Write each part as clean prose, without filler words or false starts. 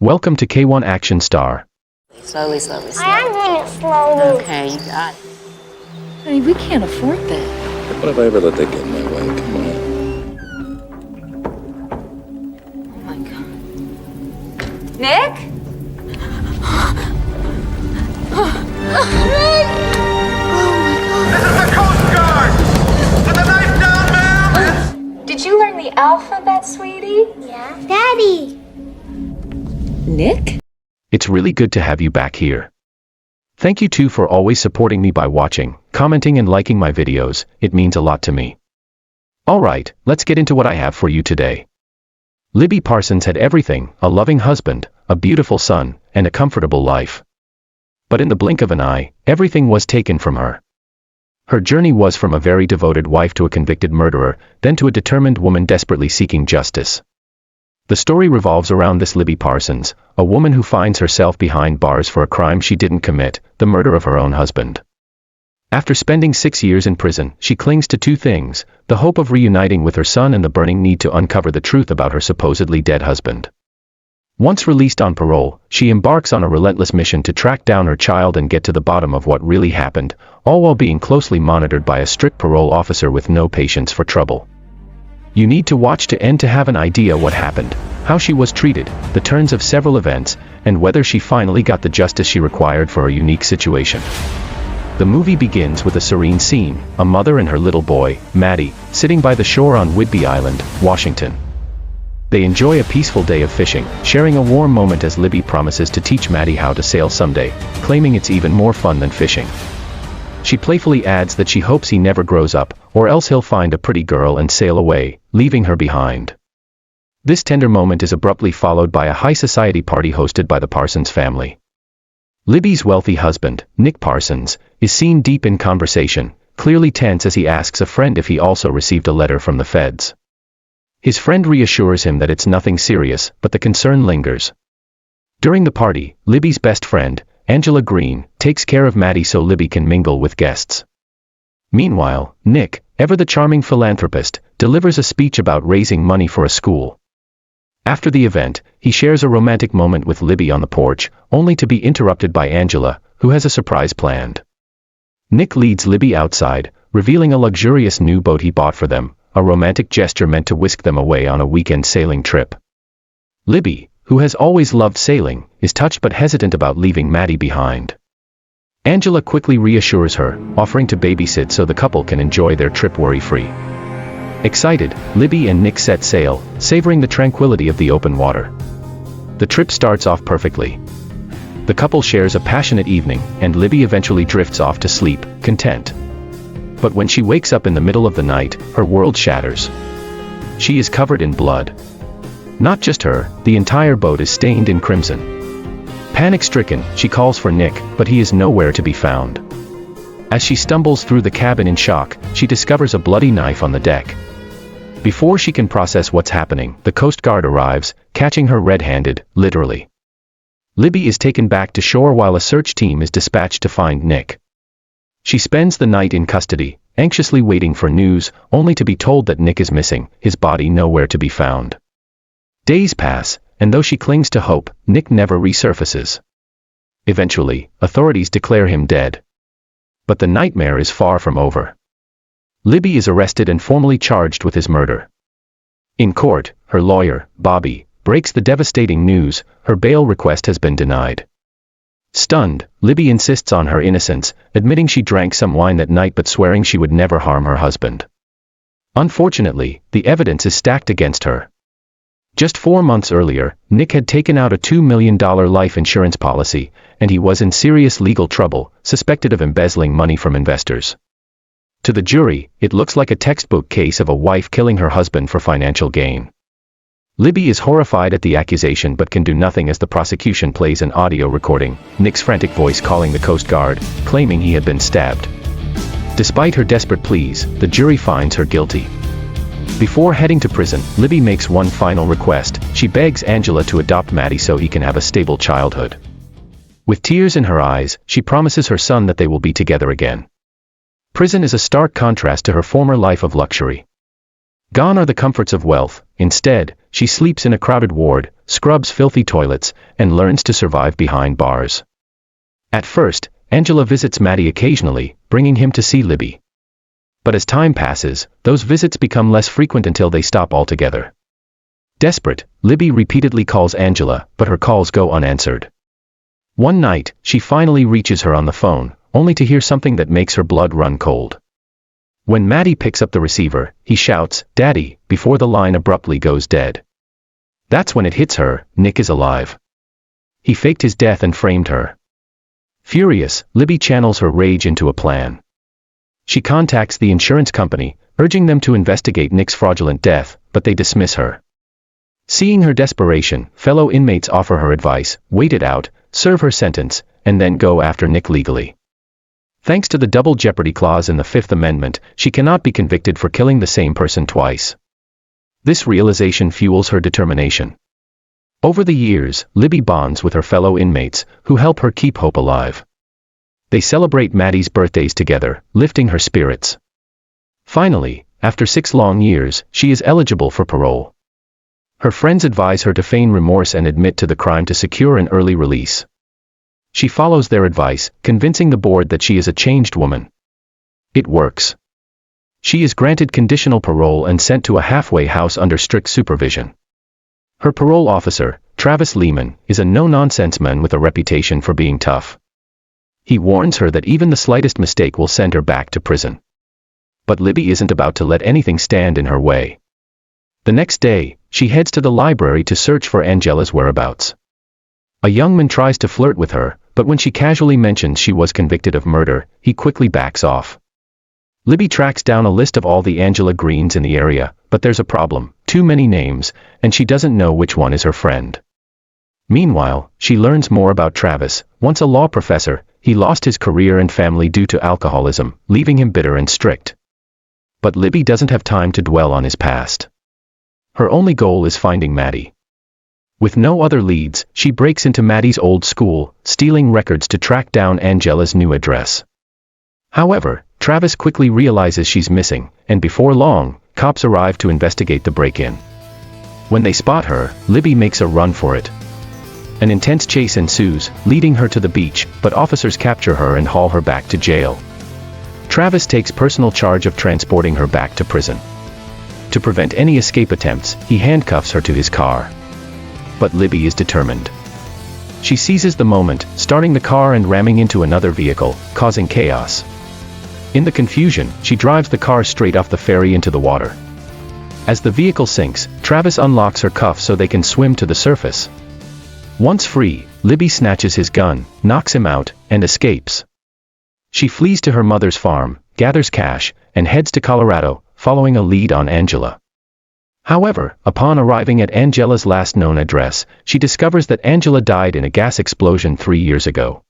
Welcome to Kaywon Action Star. Slowly, slowly, slowly. I am doing it slowly. Okay, you got it. Honey, we can't afford that. What if I ever let that get in my way? Come on. Oh my God. Nick? This is the Coast Guard! Put the knife down, ma'am! Did you learn the alphabet, sweetie? Yeah. Daddy. Nick? It's really good to have you back here. Thank you too for always supporting me by watching, commenting and liking my videos. It means a lot to me. Alright, let's get into what I have for you today. Libby Parsons had everything: a loving husband, a beautiful son, and a comfortable life. But in the blink of an eye, everything was taken from her. Her journey was from a very devoted wife to a convicted murderer, then to a determined woman desperately seeking justice. The story revolves around this Libby Parsons, a woman who finds herself behind bars for a crime she didn't commit, the murder of her own husband. After spending 6 years in prison, she clings to two things: the hope of reuniting with her son and the burning need to uncover the truth about her supposedly dead husband. Once released on parole, she embarks on a relentless mission to track down her child and get to the bottom of what really happened, all while being closely monitored by a strict parole officer with no patience for trouble. You need to watch to end to have an idea what happened, how she was treated, the turns of several events, and whether she finally got the justice she required for her unique situation. The movie begins with a serene scene: a mother and her little boy, Maddie, sitting by the shore on Whidbey Island, Washington. They enjoy a peaceful day of fishing, sharing a warm moment as Libby promises to teach Maddie how to sail someday, claiming it's even more fun than fishing. She playfully adds that she hopes he never grows up, or else he'll find a pretty girl and sail away, leaving her behind. This tender moment is abruptly followed by a high society party hosted by the Parsons family. Libby's wealthy husband, Nick Parsons, is seen deep in conversation, clearly tense as he asks a friend if he also received a letter from the feds. His friend reassures him that it's nothing serious, but the concern lingers. During the party, Libby's best friend, Angela Green, takes care of Maddie so Libby can mingle with guests. Meanwhile, Nick, ever the charming philanthropist, delivers a speech about raising money for a school. After the event, he shares a romantic moment with Libby on the porch, only to be interrupted by Angela, who has a surprise planned. Nick leads Libby outside, revealing a luxurious new boat he bought for them, a romantic gesture meant to whisk them away on a weekend sailing trip. Libby, who has always loved sailing, is touched but hesitant about leaving Maddie behind. Angela quickly reassures her, offering to babysit so the couple can enjoy their trip worry-free. Excited, Libby and Nick set sail, savoring the tranquility of the open water. The trip starts off perfectly. The couple shares a passionate evening, and Libby eventually drifts off to sleep, content. But when she wakes up in the middle of the night, her world shatters. She is covered in blood. Not just her, the entire boat is stained in crimson. Panic-stricken, she calls for Nick, but he is nowhere to be found. As she stumbles through the cabin in shock, she discovers a bloody knife on the deck. Before she can process what's happening, the Coast Guard arrives, catching her red-handed, literally. Libby is taken back to shore while a search team is dispatched to find Nick. She spends the night in custody, anxiously waiting for news, only to be told that Nick is missing, his body nowhere to be found. Days pass, and though she clings to hope, Nick never resurfaces. Eventually, authorities declare him dead. But the nightmare is far from over. Libby is arrested and formally charged with his murder. In court, her lawyer, Bobby, breaks the devastating news: her bail request has been denied. Stunned, Libby insists on her innocence, admitting she drank some wine that night but swearing she would never harm her husband. Unfortunately, the evidence is stacked against her. Just 4 months earlier, Nick had taken out a $2 million life insurance policy, and he was in serious legal trouble, suspected of embezzling money from investors. To the jury, it looks like a textbook case of a wife killing her husband for financial gain. Libby is horrified at the accusation but can do nothing as the prosecution plays an audio recording, Nick's frantic voice calling the Coast Guard, claiming he had been stabbed. Despite her desperate pleas, the jury finds her guilty. Before heading to prison, Libby makes one final request: she begs Angela to adopt Maddie so he can have a stable childhood. With tears in her eyes, she promises her son that they will be together again. Prison is a stark contrast to her former life of luxury. Gone are the comforts of wealth. Instead, she sleeps in a crowded ward, scrubs filthy toilets, and learns to survive behind bars. At first, Angela visits Maddie occasionally, bringing him to see Libby. But as time passes, those visits become less frequent until they stop altogether. Desperate, Libby repeatedly calls Angela, but her calls go unanswered. One night, she finally reaches her on the phone, only to hear something that makes her blood run cold. When Maddie picks up the receiver, he shouts, "Daddy," before the line abruptly goes dead. That's when it hits her, Nick is alive. He faked his death and framed her. Furious, Libby channels her rage into a plan. She contacts the insurance company, urging them to investigate Nick's fraudulent death, but they dismiss her. Seeing her desperation, fellow inmates offer her advice: wait it out, serve her sentence, and then go after Nick legally. Thanks to the double jeopardy clause in the Fifth Amendment, she cannot be convicted for killing the same person twice. This realization fuels her determination. Over the years, Libby bonds with her fellow inmates, who help her keep hope alive. They celebrate Maddie's birthdays together, lifting her spirits. Finally, after 6 long years, she is eligible for parole. Her friends advise her to feign remorse and admit to the crime to secure an early release. She follows their advice, convincing the board that she is a changed woman. It works. She is granted conditional parole and sent to a halfway house under strict supervision. Her parole officer, Travis Lehman, is a no-nonsense man with a reputation for being tough. He warns her that even the slightest mistake will send her back to prison. But Libby isn't about to let anything stand in her way. The next day, she heads to the library to search for Angela's whereabouts. A young man tries to flirt with her, but when she casually mentions she was convicted of murder, he quickly backs off. Libby tracks down a list of all the Angela Greens in the area, but there's a problem: too many names, and she doesn't know which one is her friend. Meanwhile, she learns more about Travis. Once a law professor, he lost his career and family due to alcoholism, leaving him bitter and strict. But Libby doesn't have time to dwell on his past. Her only goal is finding Maddie. With no other leads, she breaks into Maddie's old school, stealing records to track down Angela's new address. However, Travis quickly realizes she's missing, and before long, cops arrive to investigate the break-in. When they spot her, Libby makes a run for it. An intense chase ensues, leading her to the beach, but officers capture her and haul her back to jail. Travis takes personal charge of transporting her back to prison. To prevent any escape attempts, he handcuffs her to his car. But Libby is determined. She seizes the moment, starting the car and ramming into another vehicle, causing chaos. In the confusion, she drives the car straight off the ferry into the water. As the vehicle sinks, Travis unlocks her cuffs so they can swim to the surface. Once free, Libby snatches his gun, knocks him out, and escapes. She flees to her mother's farm, gathers cash, and heads to Colorado, following a lead on Angela. However, upon arriving at Angela's last known address, she discovers that Angela died in a gas explosion 3 years ago.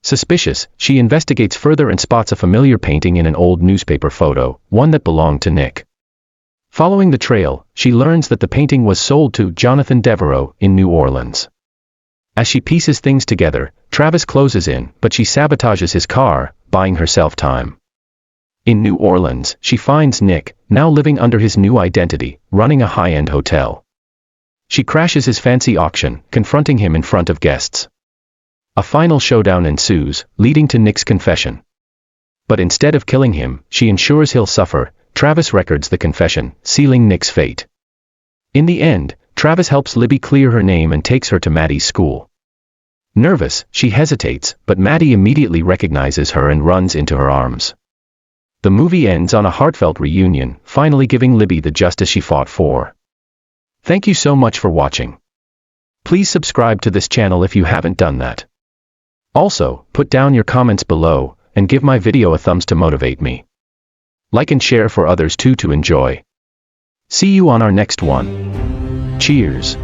Suspicious, she investigates further and spots a familiar painting in an old newspaper photo, one that belonged to Nick. Following the trail, she learns that the painting was sold to Jonathan Devereaux in New Orleans. As she pieces things together, Travis closes in, but she sabotages his car, buying herself time. In New Orleans, she finds Nick, now living under his new identity, running a high-end hotel. She crashes his fancy auction, confronting him in front of guests. A final showdown ensues, leading to Nick's confession. But instead of killing him, she ensures he'll suffer. Travis records the confession, sealing Nick's fate. In the end, Travis helps Libby clear her name and takes her to Maddie's school. Nervous, she hesitates, but Maddie immediately recognizes her and runs into her arms. The movie ends on a heartfelt reunion, finally giving Libby the justice she fought for. Thank you so much for watching. Please subscribe to this channel if you haven't done that. Also, put down your comments below, and give my video a thumbs to motivate me. Like and share for others too to enjoy. See you on our next one. Cheers.